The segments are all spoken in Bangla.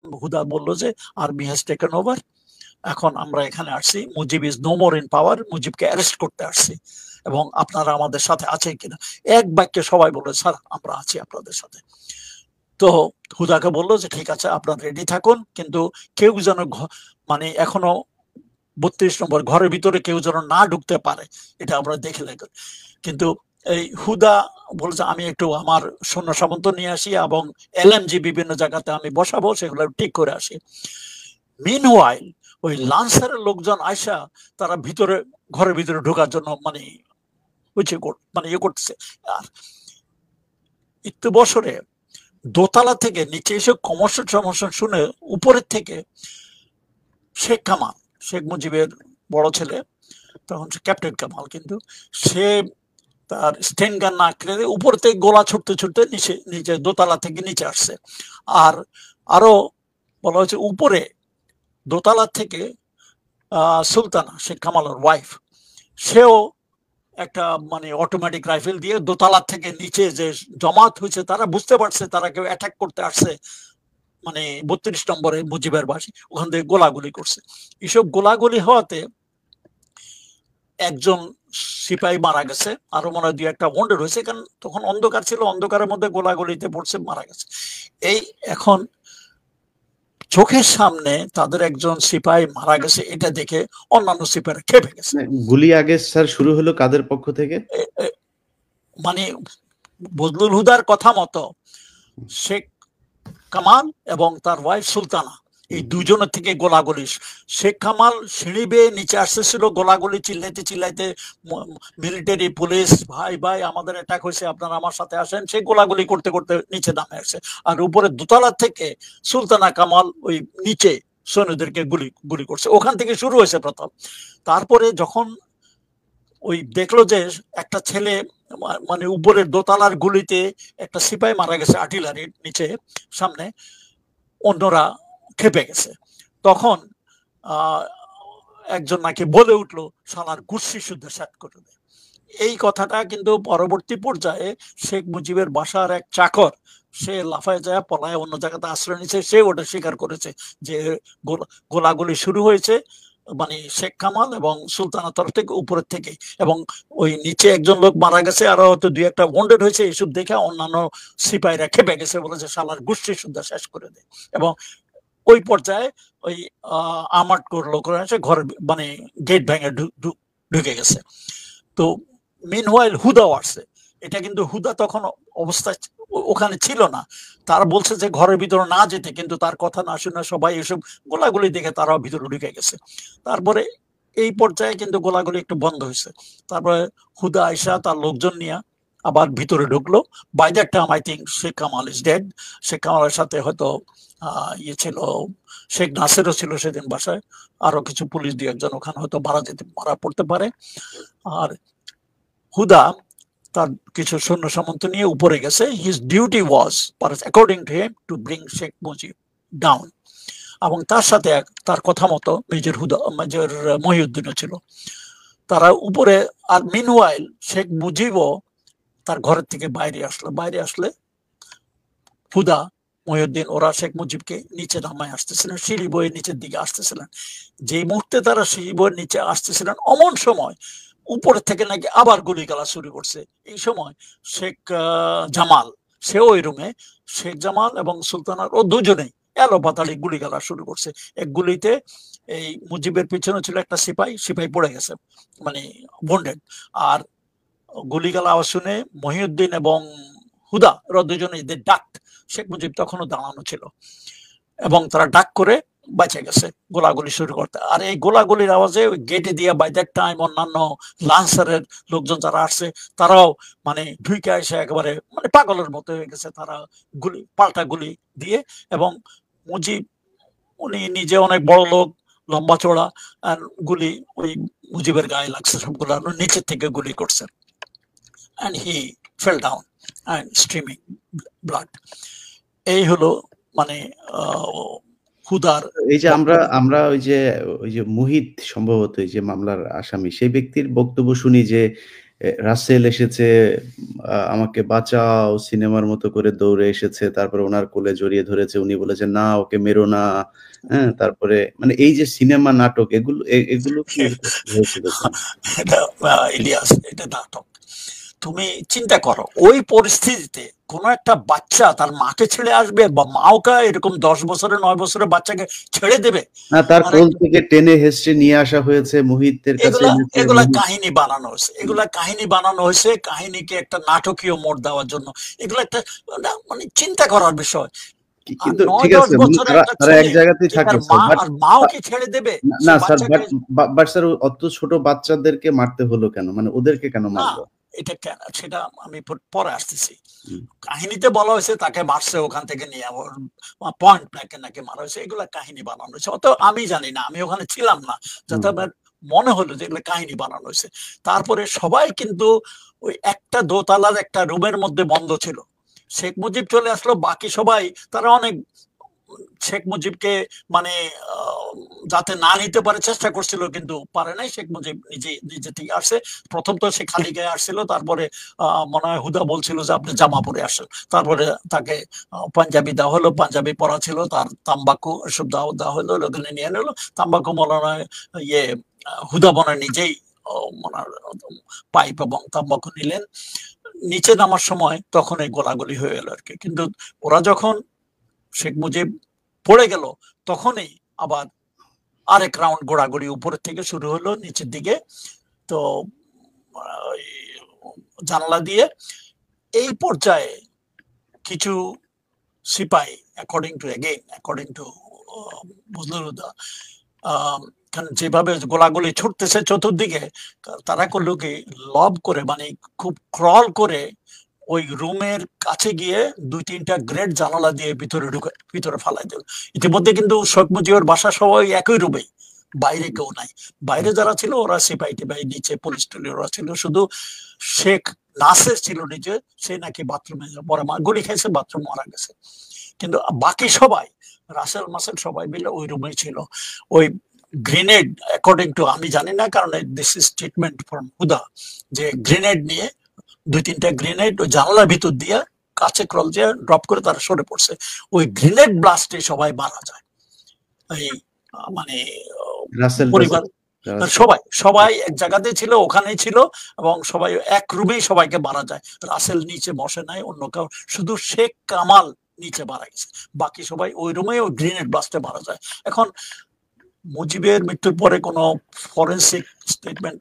হুদা বললো যে আর্মি হ্যাজ টেকেন ওভার, এখন আমরা এখানে আসছি, Mujib is no more in power, মুজিবকে অ্যারেস্ট করতে আসছি এবং আপনারা আমাদের সাথে আছেন কিনা। এক বাক্যে সবাই বললো স্যার আমরা আছি আপনাদের সাথে। তো হুদাকে বললো যে ঠিক আছে আপনারা রেডি থাকুন, কিন্তু কেউ যেন মানে এখনো 32 নম্বর ঘরের ভিতরে কেউ যেন না ঢুকতে পারে, এটা আমরা দেখে লাগবে। কিন্তু এই হুদা বলছে আমি একটু আমার সৈন্য সামন্ত নিয়ে আসি এবং এলএমজি বিভিন্ন জায়গাতে আমি বসাবো, সেগুলো ঠিক করে আসি। মিনওয়াইল ওই লান্সারের লোকজন আয়সা তারা ভিতরে ঘরের ভিতরে ঢোকার জন্য মানে ইয়ে করতেছে। আর একটু বছরে দোতলা থেকে নিচে এসে কমর্শন সমস্যা শুনে উপরের থেকে শেখ কামাল, শেখ মুজিবের বড় ছেলে, তখন ক্যাপ্টেন কামাল, কিন্তু সে তার স্টেন গান না কেড়ে উপর থেকে গোলা ছুটতে ছুটতে নিচে দোতলা থেকে নিচে আসছে। আর আরো বলা হয়েছে উপরে দোতলা থেকে সুলতানা শেখ কামালের ওয়াইফ, সেও একটা মানে অটোমেটিক রাইফেল দিয়ে দোতলা থেকে নিচে যে জমাত হয়েছে তারা বুঝতে পারছে তারা কেউ অ্যাটাক করতে আসছে, মানে 32 নম্বরে মুজিবের বাসী, ওখান থেকে গোলাগুলি করছে। এসব গোলাগুলি হওয়াতে একজন সিপাহী মারা গেছে, আরো মনে হয় 2-1টা ওয়ান্ডেড হয়েছে, কারণ তখন অন্ধকার ছিল, অন্ধকারের মধ্যে গোলাগুলিতে পড়ছে, মারা গেছে। এই এখন চোখের সামনে তাদের একজন সিপাহী মারা গেছে, এটা দেখে অন্যান্য সিপাহীরা খেপে গেছে। গুলি আগে স্যার শুরু হলো কাদের পক্ষ থেকে? মানে বজলুল হুদার কথা মতো শেখ কামাল এবং তার ওয়াইফ সুলতানা, এই দুজনের থেকে গোলাগুলি। শেখ কামাল সিঁড়ি বেয়ে নিচে আসতেছিল, গোলাগুলি চিল্লাইতে চিল্লাইতে, মিলিটারি পুলিশ ভাই ভাই আমাদের অ্যাটাক হয়েছে আপনারা আমার সাথে আসেন, সে গোলাগুলি করতে করতে নিচে নামে আসছে। আর উপরে দোতলা থেকে সুলতানা কামাল ওই নিচে সৈন্যদেরকে গুলি করছে, ওখান থেকে শুরু হয়েছে প্রথম। তারপরে যখন ওই দেখলো যে একটা ছেলে মানে উপরের দোতলার গুলিতে একটা সিপাহী মারা গেছে আর্টিলারির নিচে সামনে, অন্যরা খেপে গেছে। তখন একজন নাকি বলে উঠলো শালার গুষ্টি শুদ্ধ শেষ করে দেয়। এই কথাটা কিন্তু পরবর্তী পর্যায়ে শেখ মুজিবের বাসার এক চাকর, সে লাফায় যায় পলায় অন্য জায়গাতে আশ্রয় নিচ্ছে, সে ওটা স্বীকার করেছে যে গোলাগুলি শুরু হয়েছে মানে শেখ কামাল এবং সুলতানা তরফ থেকে উপরের থেকে, এবং ওই নিচে একজন লোক মারা গেছে, আরো হয়তো 2-1টা ওয়ান্ডেড হয়েছে। এইসব দেখে অন্যান্য সিপাহীরা খেপে গেছে, বলেছে শালার গোষ্ঠী শুদ্ধ শেষ করে দেয়। এবং ওই পর্যায়ে ওই আমাট করলো করে আছে ঘরের মানে গেট ভেঙে ঢুকে গেছে। তো মিনওয়াইল হুদাও আসছে, এটা কিন্তু হুদা তখন অবস্থায় ওখানে ছিল না, তারা বলছে যে ঘরের ভিতরে না যেতে, কিন্তু তার কথা না শুনে সবাই এসব গোলাগুলি দেখে তারাও ভিতরে ঢুকে গেছে। তারপরে এই পর্যায়ে কিন্তু গোলাগুলি একটু বন্ধ হয়েছে। তারপরে হুদা আয়সা তার লোকজন নিয়ে আবার ভিতরে ঢুকলো। By that time I think Sheikh Kamal is dead. Sheikh কামালের সাথে হয়তো ইয়ে ছিল, শেখ নাসেরও ছিল সেদিন বাসায়, আরো কিছু পুলিশ 2-1জন ওখানে হয়তো মারা পড়তে পারে। আর হুদা তার কিছু সৈন্য সামন্ত নিয়ে উপরে গেছে। His duty was according to him to bring Sheikh Mujib down, এবং তার সাথে তার কথা মতো মেজর মহিউদ্দিনও ছিল। তারা উপরে, আর মিনওয়াইল শেখ মুজিবও তার ঘরের থেকে বাইরে আসলে হুদা মহিউদ্দিন ওরা শেখ মুজিবকে নিচে নামায় আসতেছিলেন, সিঁড়ি বয়ে নিচের দিকে আসতেছিলেন। যে মুহূর্তে তারা সিঁড়ি বয়ে নিচে আসতেছিলেন অমন সময় উপরে থেকে নাকি আবার গুলি গালা শুরু করছে। এই সময় শেখ জামাল, সেও ওই রুমে, শেখ জামাল এবং সুলতানার ও দুজনেই এলো পাতাড়ি গুলি গালা শুরু করছে। এক গুলিতে এই মুজিবের পিছনে ছিল একটা সিপাহী পড়ে গেছে, মানে বন্ডেড। আর গুলিগালা আওয়াজ শুনে মহিউদ্দিন এবং হুদা ওরা দুজনে ডাক, শেখ মুজিব তখনও দাঁড়ানো ছিল, এবং তারা ডাক করে বাঁচে গেছে গোলাগুলি শুরু করতে। আর এই গোলাগুলির আওয়াজে গেটে দিয়ে বাই দ্যাট টাইম অন্যান্য লান্সারের লোকজন যারা আসছে তারাও মানে ঢুকে এসে একেবারে মানে পাগলের মতো হয়ে গেছে, তারা পাল্টা গুলি দিয়ে। এবং মুজিব উনি নিজে অনেক বড় লোক, লম্বা চড়া, আর গুলি ওই মুজিবের গায়ে লাগছে সবগুলো, নিচের থেকে গুলি করছে, and he fell down and streaming blood. এই হলো মানে হুদার। এই যে আমরা ওই যে মুহিত সম্ভবত এই যে মামলার আসামি, সেই ব্যক্তির বক্তব্য শুনি যে রাসেল এসেছে, আমাকে বাঁচাও সিনেমার মতো করে দৌড়ে এসেছে, তারপরে ওনার কোলে জড়িয়ে ধরেছে, উনি বলেছেন না ওকে মেরো না। হ্যাঁ, তারপরে মানে এই যে সিনেমা নাটক এগুলো এগুলো কি হয়েছিল কেন? এটা ইলিয়াস, এটা নাটক। তুমি চিন্তা করো ওই পরিস্থিতিতে কোন একটা বাচ্চা তার মাকে ছেড়ে আসবে, বা মাওকা এরকম 10 বছরের 9 বছরের বাচ্চাকে ছেড়ে দেবে? না, তার আর কোল থেকে টেনে হেসড়ে নিয়ে আসা হয়েছে, মুহিতের কাছে এগুলা এনেছে, এগুলা কাহিনী বানানো হয়েছে, এগুলা কাহিনী বানানো হয়েছে কাহিনীকে একটা নাটকীয় মোড় দেওয়ার জন্য। এগুলো একটা মানে চিন্তা করার বিষয়। আর কিন্তু ঠিক 9-10 আছে, মানে বছরের তারা একটা তারা এক ছেলে জায়গাতেই যে থাকে তার স্যার, মা বাট আর মাও কি ছেড়ে দেবে সে না স্যার, বাচ্চাকে? বাট স্যার অত ছোট বাচ্চাদেরকে মারতে হলো কেন, মানে ওদেরকে কেন না, মারলো? এটা কেন সেটা আমি পরে আসতেছি। হুম, কাহিনীতে বলা হয়েছে তাকে মারছে, ওখান থেকে নিয়ে পয়েন্ট ব্ল্যাঙ্কে নাকি মারা হয়েছে, এগুলা কাহিনী বানানো হয়েছে। অত আমি জানি না, আমি ওখানে ছিলাম না, যাতে হুম, আমার মনে হলো যে এগুলো কাহিনী বানানো হয়েছে। তারপরে সবাই কিন্তু ওই একটা দোতলার একটা রুমের মধ্যে বন্ধ ছিল। শেখ মুজিব চলে আসলো, বাকি সবাই তারা অনেক শেখ মুজিবকে মানে যাতে না নিতে পারে চেষ্টা করছিল, কিন্তু পারে নাই। শেখ মুজিব নিজে নিজে থেকে আসছে। প্রথম তো সে খালি গায়ে আসছিল, তারপরে মনে হয় হুদা বলছিল যে আপনি জামা পরে আসেন। তারপরে তাকে পাঞ্জাবি দেওয়া হলো, পাঞ্জাবি পরা ছিল, তার তাম্বাকু এসব দেওয়া হলো, ওখানে নিয়ে নিলো তাম্বাকু। মনে হয় ইয়ে হুদা মনে হয় নিজেই মনে পাইপ এবং তাম্বাকু নিলেন। নিচে নামার সময় তখন এই গোলাগুলি হয়ে গেল আর কি। কিন্তু ওরা যখন শেখ মুজিব পড়ে গেল, তখনই আবার আরেক রাউন্ড গোড়াগড়ি উপরের থেকে শুরু হলো নিচের দিকে। তো জানালা দিয়ে এই পর্যায়ে কিছু সিপাই, অ্যাকর্ডিং টু বজলুরুদ্দা, যেভাবে গোলাগুলি ছুটতেছে চতুর্দিকে, তারা করলো কি লব করে, মানে খুব ক্রল করে ওই রুমের কাছে গিয়ে 2-3টা গ্রেড জানালা দিয়ে ভিতরে ফালাই দিল। ইতিমধ্যে কিন্তু শেখ মুজিবের বাসা সবাই একই রুমে, বাইরে কেউ নাই। বাইরে যারা ছিল ওরা সিপাই টিপাই, নিচে পুলিশ টুলি ওরা ছিল, শুধু শেখ নাসের ছিল নিজে, সে নাকি বাথরুমে পরে গুলি খাইছে, বাথরুম মারা গেছে। কিন্তু বাকি সবাই রাসেল মাসেল সবাই মিলে ওই রুমে ছিল। ওই গ্রেনেড, অ্যাকর্ডিং টু, আমি জানি না কারণ দিস ইজ স্টেটমেন্ট ফ্রম হুদা, যে গ্রেনেড নিয়ে 2-3টা গ্রেনেড ওই জানালার ভিতর দিয়ে কাছে ক্রল দিয়ে ড্রপ করে তারা সরে পড়ছে। ওই গ্রেনেড ব্লাস্টে সবাই মারা যায়। এই মানে রাসেল পরিবার টাসেল যারা ছিল। সবাই সবাই এক জায়গাতে ছিল, ওখানেই ছিল, এবং সবাই এক রুমেই সবাইকে মারা যায়। রাসেল নিচে বসে নাই, অন্য কেউ, শুধু শেখ কামাল নিচে মারা গেছে। বাকি সবাই ওই রুমে ওই গ্রেনেড ব্লাস্টে মারা যায়। এখন মুজিবের মৃত্যুর পরে কোনো ফরেন্সিক স্টেটমেন্ট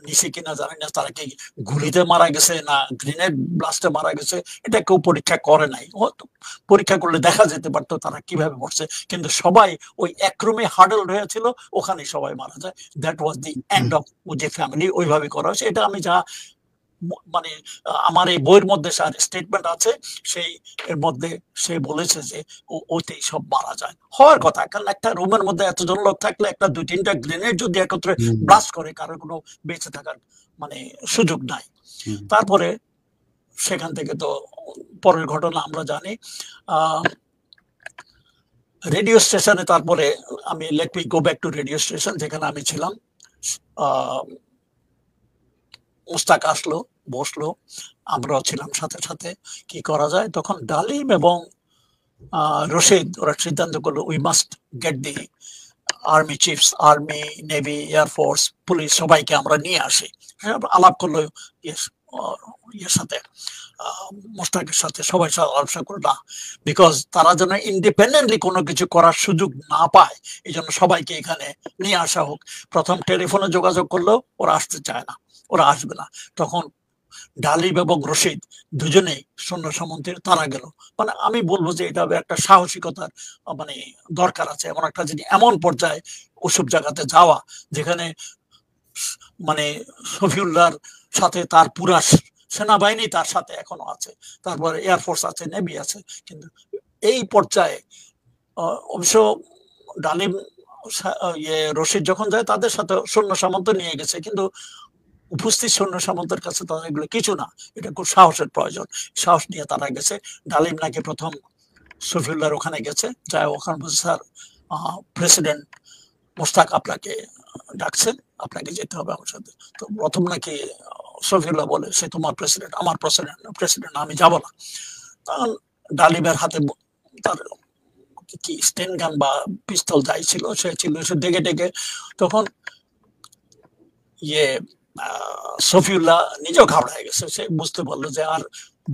নিছে কিনা জানি না, তারা কি গুলিতে মারা গেছে না গ্রেনেড ব্লাস্টে মারা গেছে, এটা কেউ পরীক্ষা করে নাই। হয়তো পরীক্ষা করলে দেখা যেতে পারতো তারা কিভাবে মরছে। কিন্তু সবাই ওই এক রুমে হার্ডল হয়েছিল, ওখানে সবাই মারা যায়। That was the end of Mujib family, ওইভাবে করা হয়েছে। এটা আমি যা মানে আমার এই বইয়ের মধ্যে স্টেটমেন্ট আছে, সেই এর মধ্যে সে বলেছে যে ওতেই সব মারা যায়। হওয়ার কথা, কারণ একটা রুমের মধ্যে এতজন লোক থাকলে একটা 2-3টা গ্রেনেড যদি একত্রে হুম, ব্লাস্ট করে, কারোর কোনো বেঁচে থাকার মানে সুযোগ নাই। হুম, তারপরে সেখান থেকে তো পরের ঘটনা আমরা জানি। রেডিও স্টেশনে তারপরে আমি let me go back two radio station, যেখানে আমি ছিলাম। আহ মুস্তাক আসলো, বসলো, আমরাও ছিলাম সাথে সাথে। কি করা যায়, তখন ডালিম এবং রশিদ ওরা সিদ্ধান্ত করলো we must get the army chiefs, army, navy, air force, police সবাইকে আমরা নিয়ে আসি। আলাপ করলো ইয়ের সাথে, মোস্তাকের সাথে, সবাই সাথে আলোচনা করলো না, বিকজ তারা যেন ইন্ডিপেন্ডেন্টলি কোনো কিছু করার সুযোগ না পায়, এই জন্য সবাইকে এখানে নিয়ে আসা হোক। প্রথম টেলিফোনে যোগাযোগ করলো, ওরা আসতে চায় না, ওরা আসবে না। তখন ডালিম এবং রশিদ দুজনেই সৈন্য সামন্তের তারা গেল। মানে আমি বলবো যে এটা একটা সাহসিকতার মানে দরকার আছে, এমন একটা জিনিস, এমন পর্যায়ে ওসব জায়গাতে যাওয়া, যেখানে মানে শফিউল্লাহর সাথে তার পুরা সেনাবাহিনী তার সাথে এখনো আছে, তারপরে এয়ারফোর্স আছে, নেভি আছে। কিন্তু এই পর্যায়ে অবশ্য ডালিম রশিদ যখন যায় তাদের সাথে সৈন্য সামন্ত নিয়ে গেছে, কিন্তু উপস্থিত সৈন্য সামন্তের কাছে তাদের এগুলো কিছু না। এটা খুব সাহসের প্রয়োজন, সাহস নিয়ে তারা গেছে। ডালিম নাকি প্রথম শফিউল্লাহর ওখানে গেছে, যাই ওখানে বলছে স্যার প্রেসিডেন্ট মোস্তাক আপনাকে ডাকছেন, আপনাকে যেতে হবে আমার সাথে। তো প্রথম নাকি সফিউল্লাহ বলে সে তোমার প্রেসিডেন্ট, আমার প্রেসিডেন্ট আমি যাব না। তখন ডালিমের হাতে তার কি স্টেন গান বা পিস্তল যাই ছিল সে ছিল, সে ডেকে ডেকে তখন ইয়ে সফিউল্লাহ নিজেও ঘাবড়ায় গেছে, সে বুঝতে পারলো যে আর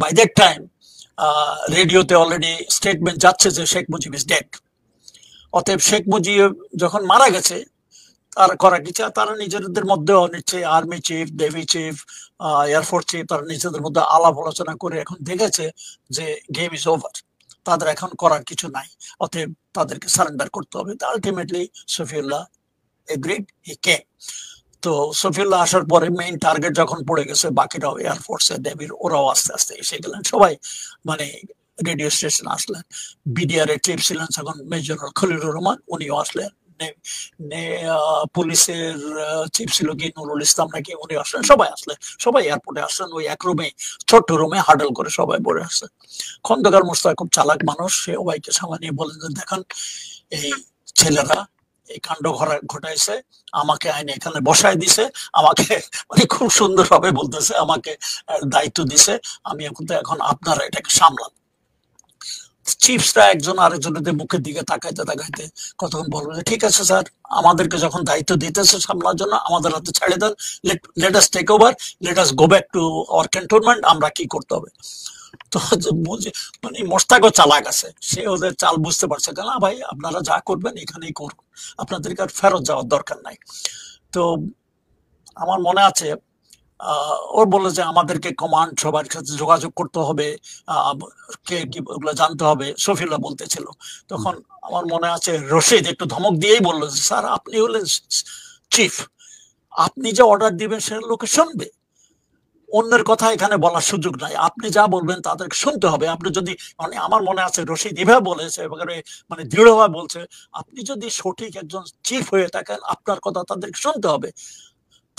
বাই দ্যাট টাইম রেডিওতে অলরেডি স্টেটমেন্ট যাচ্ছে যে শেখ মুজিব ইজ ডেড। অতএব শেখ মুজিব যখন মারা গেছে তার করা কিছু, তারা নিজেদের মধ্যে নিশ্চয়ই army chief, navy chief, air force chief, তারা নিজেদের মধ্যে আলাপ আলোচনা করে এখন দেখেছে যে গেম ইজ ওভার, তাদের এখন করার কিছু নাই, অতএব তাদেরকে সারেন্ডার করতে হবে। আলটিমেটলি সফিউল্লাহ এগ্রিড, হি কেম। তো সফিউল্লাহ আসার পরে মেইন টার্গেট যখন পড়ে গেছে, বাকিরাও এয়ারফোর্সে, নেভির, ওরাও আস্তে আস্তে এসে গেলেন, সবাই মানে রেডিও স্টেশন আসলেন। বিডিআর এর চিফ ছিলেন তখন মেজর খলিলুর রহমান, উনিও আসলেন। পুলিশের চিফ ছিল কি নুরুল ইসলাম নাকি, উনি আসলেন, সবাই আসলেন, সবাই এয়ারপোর্টে আসলেন। ওই এক রুমে, ছোট্ট রুমে হাডল করে সবাই বসে আসছে। খন্দকার মোশতাক খুব চালাক মানুষ, সে সবাইকে সামনে নিয়ে বলেন যে দেখেন এই ছেলেরা এই কাণ্ড ঘটাইছে, আমাকে আইনে এখানে বসায় দিছে, আমাকে মানে খুব সুন্দর ভাবে বলতেছে, আমাকে দায়িত্ব দিছে, আমি এখন আপনারা এটাকে সামলান। চিফসরা একজন আরেকজনের মুখের দিকে তাকাইতে তাকাইতে কতক্ষণ বলবো যে ঠিক আছে স্যার, আমাদেরকে যখন দায়িত্ব দিতেছে সামলার জন্য, আমাদের হাতে ছেড়ে দেন, let us take over, let us go back to our cantonment, আমরা কি করতে হবে। তো মানে মোশতাকও চালাক আছে, সে ওদের চাল বুঝতে পারছে, না ভাই আপনারা যা করবেন এখানেই করুন, আপনাদেরকে আর ফেরত যাওয়ার দরকার নাই। তো আমার মনে আছে ওর বললো যে আমাদেরকে কমান্ড সবার সাথে যোগাযোগ করতে হবে, কে কি ওগুলো জানতে হবে, সফিউল্লাহ বলতেছিল। তখন আমার মনে আছে রশিদ একটু ধমক দিয়েই বললো যে স্যার আপনি হলেন চিফ, আপনি যে অর্ডার দিবেন সে লোকে শুনবে, অন্যের কথা এখানে বলার সুযোগ নাই, আপনি যা বলবেন তাদেরকে শুনতে হবে। আপনি যদি মানে আমার মনে আছে রশিদ এভাবে বলেছে, মানে দৃঢ়ভাবে বলছে, আপনি যদি সঠিক একজন চিফ হয়ে থাকেন আপনার কথা তাদেরকে শুনতে হবে,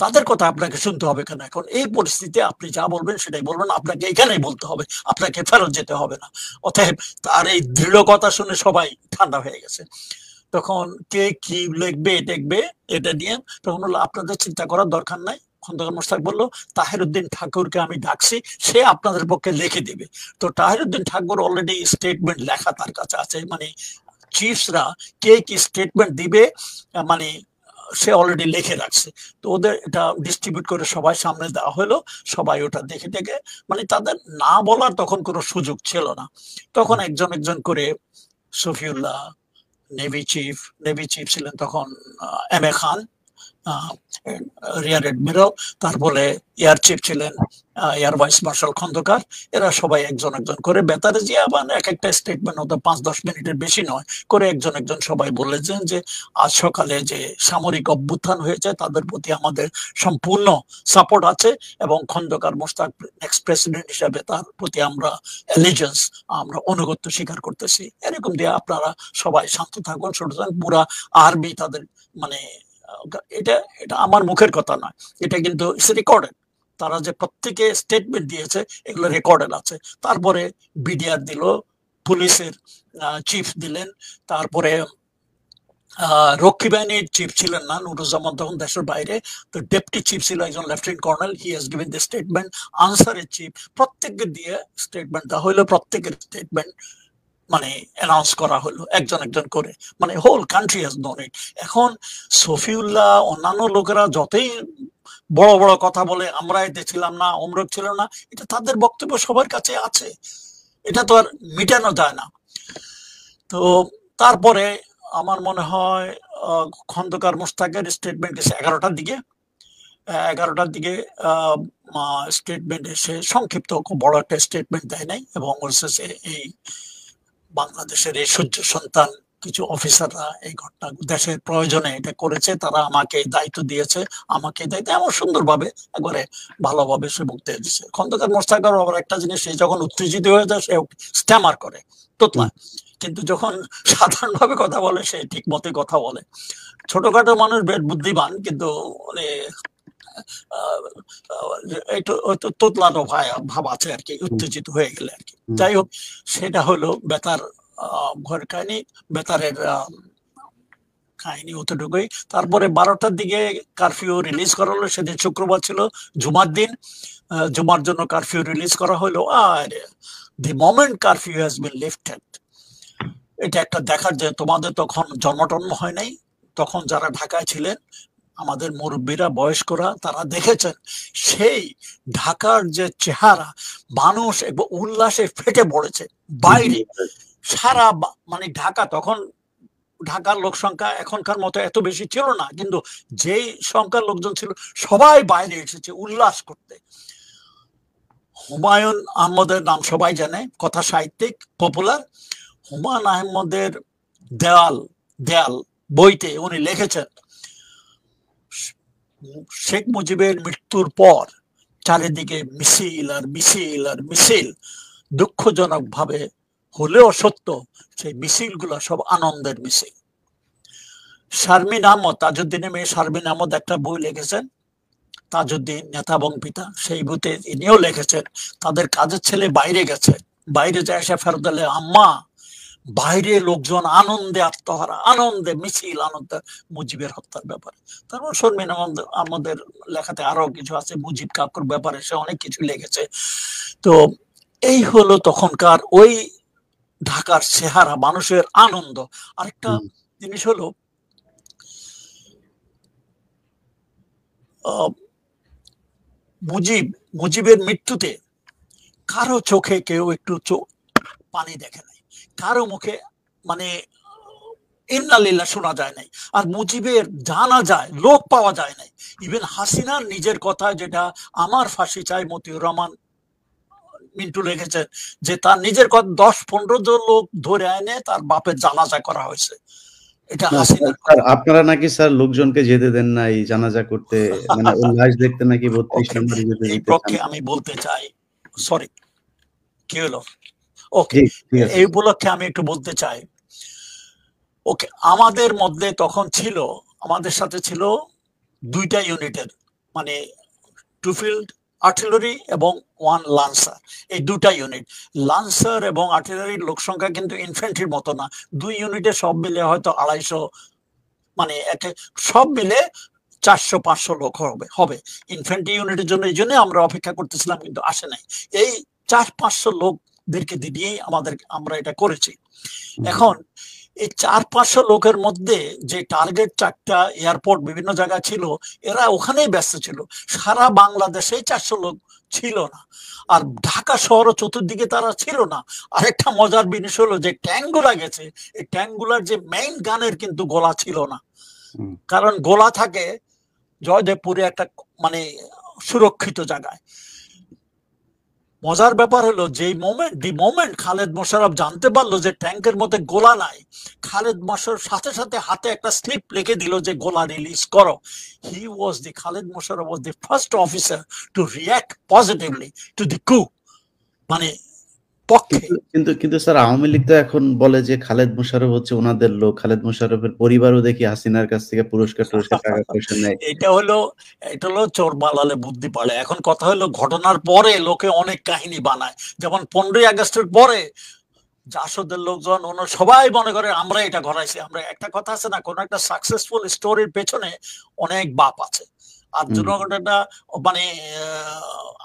তাদের কথা আপনাকে শুনতে হবে কেন, এখন এই পরিস্থিতিতে আপনি যা বলবেন সেটাই বলবেন, আপনাকে এখানেই বলতে হবে, আপনাকে ফেরত যেতে হবে না। অতএব তার এই দৃঢ় কথা শুনে সবাই ঠান্ডা হয়ে গেছে। তখন কে কি লিখবে দেখবে এটা নিয়ে, তখন হলো আপনাদের চিন্তা করার দরকার নাই। খন্দকার মোশতাক বললো তাহিরউদ্দিন ঠাকুরকে আমি ডাকছি, সে আপনাদের পক্ষে লিখে দিবে। তো তাহিরউদ্দিন ঠাকুর অলরেডি স্টেটমেন্ট লেখা তার কাছে আছে, মানে চিফসরা কে কি স্টেটমেন্ট দিবে মানে সে অলরেডি লিখে রাখছে। তো ওদের এটা ডিস্ট্রিবিউট করে সবাই সামনে দেওয়া হলো, সবাই ওটা দেখে দেখে, মানে তাদের না বলার তখন কোনো সুযোগ ছিল না। তখন একজন একজন করে সফিউল্লাহ, নেভি চিফ ছিলেন তখন M A Khan, rear admiral, তারপরে এয়ার চিফ ছিলেন এয়ার ভাইস মার্শাল খন্দকার, এরা সবাই একজন একজন করে বেতারে যে আবার এক একটা স্টেটমেন্ট হতো 5-10 মিনিটের বেশি নয় করে একজন একজন সবাই বলেছেন যে আজ সকালে যে সামরিক অভ্যুত্থান হয়েছে তাদের প্রতি আমাদের সম্পূর্ণ সাপোর্ট আছে, এবং খন্দকার মোশতাক নেক্সট প্রেসিডেন্ট হিসাবে তার প্রতি আমরা অ্যালিজেন্স, আমরা অনুগত্য স্বীকার করতেছি। এরকম দিয়ে আপনারা সবাই শান্ত থাকুন, সুতরাং পুরা আর্মি তাদের মানে এটা এটা আমার মুখের কথা নয়, এটা কিন্তু রেকর্ডেড, তারা যে প্রত্যেকে স্টেটমেন্ট দিয়েছে এগুলো রেকর্ডেড আছে। তারপরে বিডিআর দিল, পুলিশের চিফ দিলেন, তারপরে রক্ষী বাহিনীর চিফ ছিলেন না, নুরুজ্জামান তখন দেশের বাইরে, তো ডেপুটি চিফ ছিল একজন lieutenant colonel, he has given the statement. আনসারের চিফ, প্রত্যেককে দিয়ে স্টেটমেন্ট দেওয়া হইলো, প্রত্যেকের স্টেটমেন্ট মানে অ্যানাউন্স করা হলো একজন একজন করে, মানে হোল কান্ট্রি হ্যাজ নোন ইট। এখন সফিউল্লাহ অন্যান্য লোকেরা যতই বড় বড় কথা বলে, আমরা এতে ছিলাম না, অমরক ছিল না, এটা তাদের বক্তব্য সবার কাছে আছে, এটা তো আর মিটানো যায় না। তো তারপরে আমার মনে হয় খন্দকার মোশতাকের স্টেটমেন্ট এসে 11টার দিকে, 11টার দিকে স্টেটমেন্ট এসে সংক্ষিপ্ত, খুব বড় একটা স্টেটমেন্ট দেয় নাই, এবং বলছে এই বাংলাদেশের এই সূর্য সন্তান কিছু অফিসাররা এই ঘটনা দেশের প্রয়োজনে এটা করেছে, তারা আমাকে দায়িত্ব দিয়েছে, আমাকে দায়িত্ব এমন সুন্দরভাবে একবারে ভালোভাবে সে বক্তব্য দিচ্ছে। খন্দকার মোশতাকের আবার একটা জিনিস, সে যখন উত্তেজিত হয়ে যায় সে স্ট্যামার করে, তোতলায়, কিন্তু যখন সাধারণভাবে কথা বলে সে ঠিক মতো কথা বলে। ছোটখাটো মানুষ বেশ বুদ্ধিমান, কিন্তু মানে একটু তোতলানো ভাব আছে আর কি, উত্তেজিত হয়ে গেলে আর কি। যাই হোক, সেটা হলো বেতার ঘর কাহিনী। বেতারের কাহিনী অতটুকুই। তারপরে 12টার দিকে কারফিউ রিলিজ করা হলো, সেদিন শুক্রবার ছিল, জুমার দিন। জুমার জন্য কারফিউ রিলিজ করা হলো। আর the moment curfew has been lifted, এটা একটা দেখার, যে তোমাদের তখন জন্মটন্ম হয় নাই, তখন যারা ঢাকায় ছিলেন আমাদের মুরব্বীরা, বয়স্করা, তারা দেখেছেন সেই ঢাকার যে চেহারা, মানুষ একবার উল্লাসে ফেটে পড়েছে বাইরে। সারা মানে ঢাকা তখন, ঢাকার লোক সংখ্যা এখনকার মতো এত বেশি ছিল না, কিন্তু যেই সংখ্যার লোকজন ছিল সবাই বাইরে এসেছে উল্লাস করতে। হুমায়ুন আহমদের নাম সবাই জানে, কথা সাহিত্যিক, পপুলার। হুমায়ুন আহমদের দেয়াল দেয়াল বইতে উনি লিখেছেন, শেখ মুজিবের মৃত্যুর পর চারিদিকে মিছিল আর মিছিল আর মিছিল, দুঃখজনক ভাবে হলেও সত্য, সেই মিছিলগুলো সব আনন্দের মিছিল। শারমিন আহমদ, তাজউদ্দিনের মেয়ে শারমিন আহমদ একটা বই লিখেছেন, তাজউদ্দিন নেতা এবং পিতা, সেই বইতে ইনিও লিখেছেন তাদের কাজের ছেলে বাইরে গেছে, বাইরে যায় এসে ফেরত দিলে, আম্মা বাইরে লোকজন আনন্দে আত্মহারা, আনন্দে মিছিল, আনন্দে মুজিবের হত্যার ব্যাপারে। তারপর শারমিন আমাদের লেখাতে আরো কিছু আছে মুজিব কাকুর ব্যাপারে, সে অনেক কিছু লিখেছে। তো এই হলো তখনকার ওই ঢাকার চেহারা, মানুষের আনন্দ। আরেকটা জিনিস হলো, মুজিবের মৃত্যুতে কারো চোখে কেউ একটু পানি দেখে নাই, কারো মুখে মানে ইন্নালিল্লাহ শোনা যায় নাই। আর মুজিবের জানা যায়, লোক পাওয়া যায় নাই। ইভেন হাসিনার নিজের কথা, যেটা আমার ফাঁসি চাই মতিউর রহমান মিন্টু লিখেছেন, যে তার নিজের কথা 10-15 জন লোক ধরে এনে তার বাপের জানাজা করা হয়েছে। এটা হাসিনার কথা। আপনারা নাকি স্যার লোকজনকে যেতে দেন না এই জানাজা করতে, মানে ওই লাশ দেখতে নাকি 32 নম্বরে যেতে এই দিতে পক্ষে চান। আমি বলতে চাই, সরি কি হলো, ওকে, জি, ঠিক আছে। এই উপলক্ষে আমি একটু বলতে চাই, ওকে, আমাদের মধ্যে তখন ছিল, আমাদের সাথে ছিল 2টা ইউনিটের, মানে 2 ফিল্ড আর্টিলারি এবং 1 লান্সার, এই 2টা ইউনিট। লান্সার এবং আর্টিলারির লোক সংখ্যা কিন্তু ইনফ্যান্ট্রির মতো না, 2 ইউনিটে সব মিলে হয়তো 250, মানে সব মিলে 400-500 লোক হবে ইনফ্যান্ট্রি ইউনিটের জন্য। এই জন্য আমরা অপেক্ষা করতেছিলাম, কিন্তু আসে নাই। এই 400-500 লোকদেরকে দিয়েই আমরা এটা করেছি। এখন এই 400-500 লোকের মধ্যে যে টার্গেট 4টা এয়ারপোর্ট বিভিন্ন জায়গায় ছিল, এরা ওখানেই ব্যস্ত ছিল। সারা বাংলাদেশে 400 লোক ছিল না, আর ঢাকা শহর চতুর্দিকে তারা ছিল না। আরেকটা মজার জিনিস হলো, যে ট্যাঙ্কগুলা গেছে, এই ট্যাঙ্কগুলার যে মেইন গানের কিন্তু গোলা ছিল না, কারণ গোলা থাকে জয়দেবপুরে একটা মানে সুরক্ষিত জায়গায়। মজার ব্যাপার হলো, যে মোমেন্ট খালেদ মোশাররফ জানতে পারলো যে ট্যাঙ্কের মধ্যে গোলা নাই, খালেদ মোশাররফ সাথে সাথে হাতে একটা স্লিপ লিখে দিল যে গোলা রিলিজ করো। Khaled Musharraf was the first officer to react positively to the coup, মানে পক্ষে। কিন্তু কিন্তু স্যার আওয়ামী লীগ তো এখন বলে যে খালেদ মোশাররফ হচ্ছে ওনাদের লোক, খালেদ মোশাররফের পরিবারও দেখি হাসিনার কাছ থেকে পুরস্কার টাকা পয়সা নেয়। এটা হলো চোর বালালে বুদ্ধি পারে। এখন কথা হলো, ঘটনার পরে লোকে অনেক কাহিনী বানায়, যেমন 15ই আগস্টের পরে জাসদের লোকজন সবাই মনে করে আমরা এটা ঘটাইছি। আমরা, একটা কথা আছে না, কোন একটা সাকসেসফুল স্টোরির পেছনে অনেক বাপ আছে, আর জনগণটা মানে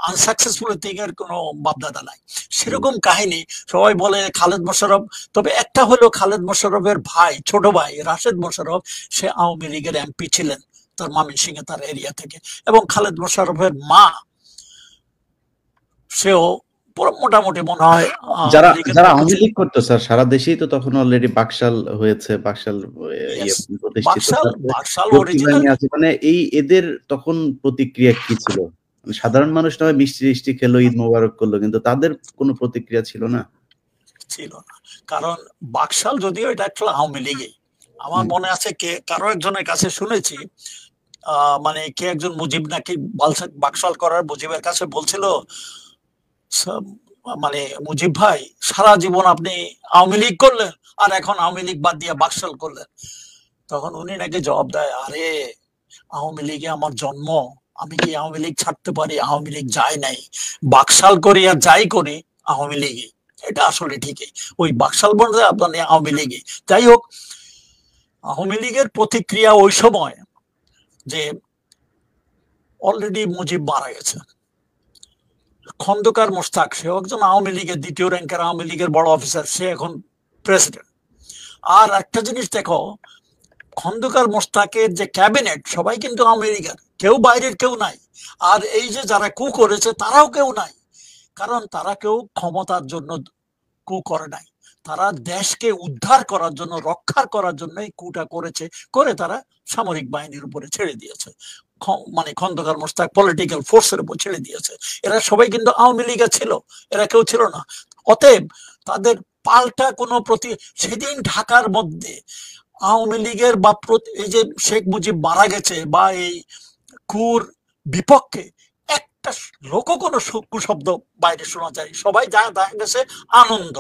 আনসাকসেসফুল দিকের কোনো বাপদাদা নাই, সেরকম কাহিনী সবাই বলে খালেদ মোশাররফ। তবে একটা হলো, খালেদ মোশাররফের ভাই, ছোট ভাই রাশেদ মোশাররফ, সে আওয়ামী লীগের এমপি ছিলেন তার ময়মনসিংহে, তার এরিয়া থেকে। এবং খালেদ মোশাররফের মা, সেও মোটামুটি মনে হয় যারা আওয়ামী লীগ করতো স্যার সারা দেশেই তো তখন অলরেডি বাকশাল হয়েছে, বাকশাল প্রতিষ্ঠিত আছে, মানে এই এদের তখন প্রতিক্রিয়া কি ছিল? সাধারণ মানুষ নয় মিষ্টি খেলো, ঈদ মোবারক করলো, কিন্তু তাদের কোনো প্রতিক্রিয়া ছিল না। কারণ বাকশাল যদিও এটা একটা আওয়ামী লীগে, আমার মনে আছে কারো একজনের কাছে শুনেছি, মানে কে একজন মুজিব নাকি বাকশাল করার মুজিবের কাছে বলছিল, মানে মুজিব ভাই সারা জীবন আপনি আওয়ামী লীগ করলেন, আর এখন আওয়ামী লীগ বাদ দিয়ে বাকশাল করলেন। তখন উনি নাকি জবাব দেয়, আরে আওয়ামী লীগে আমার জন্ম, আমি কি আওয়ামী লীগ ছাড়তে পারি? আওয়ামী লীগ যায় নাই, বাকশাল করি আর যাই করি আওয়ামী লীগে। এটা আসলে ঠিকই, ওই বাকশাল বলতে আপনার আওয়ামী লীগে। যাই হোক, আওয়ামী লীগের প্রতিক্রিয়া ওই সময় যে অলরেডি মুজিব মারা গেছে, খন্দকার মোশতাক সে একজন আওয়ামী লীগের দ্বিতীয় র্যাঙ্কের আওয়ামী লীগের বড় অফিসার, সে এখন প্রেসিডেন্ট। আর একটা জিনিস দেখো, খন্দকার মোশতাকের যে ক্যাবিনেট সবাই কিন্তু আওয়ামী লীগের, কেউ বাইরের কেউ নাই। আর এই যে যারা কু করেছে তারাও কেউ নাই, কারণ তারা কেউ ক্ষমতার জন্য কু করে নাই, তারা দেশকে উদ্ধার করার জন্য, রক্ষার করার জন্য এই কুটা করেছে, করে তারা সামরিক বাহিনীর উপরে ছেড়ে দিয়েছে, মানে খন্দকার মোশতাক পলিটিক্যাল ফোর্সের উপর ছেড়ে দিয়েছে। এরা সবাই কিন্তু আওয়ামী লীগে ছিল, এরা কেউ ছিল না। অতএব তাদের পাল্টা কোনো সেদিন ঢাকার মধ্যে আওয়ামী লীগের বা এই যে শেখ মুজিব মারা গেছে বা এই কুর বিপক্ষে একটা লোকও কোনো কুশব্দ বাইরে শোনা যায়, সবাই যা দেখা গেছে আনন্দ।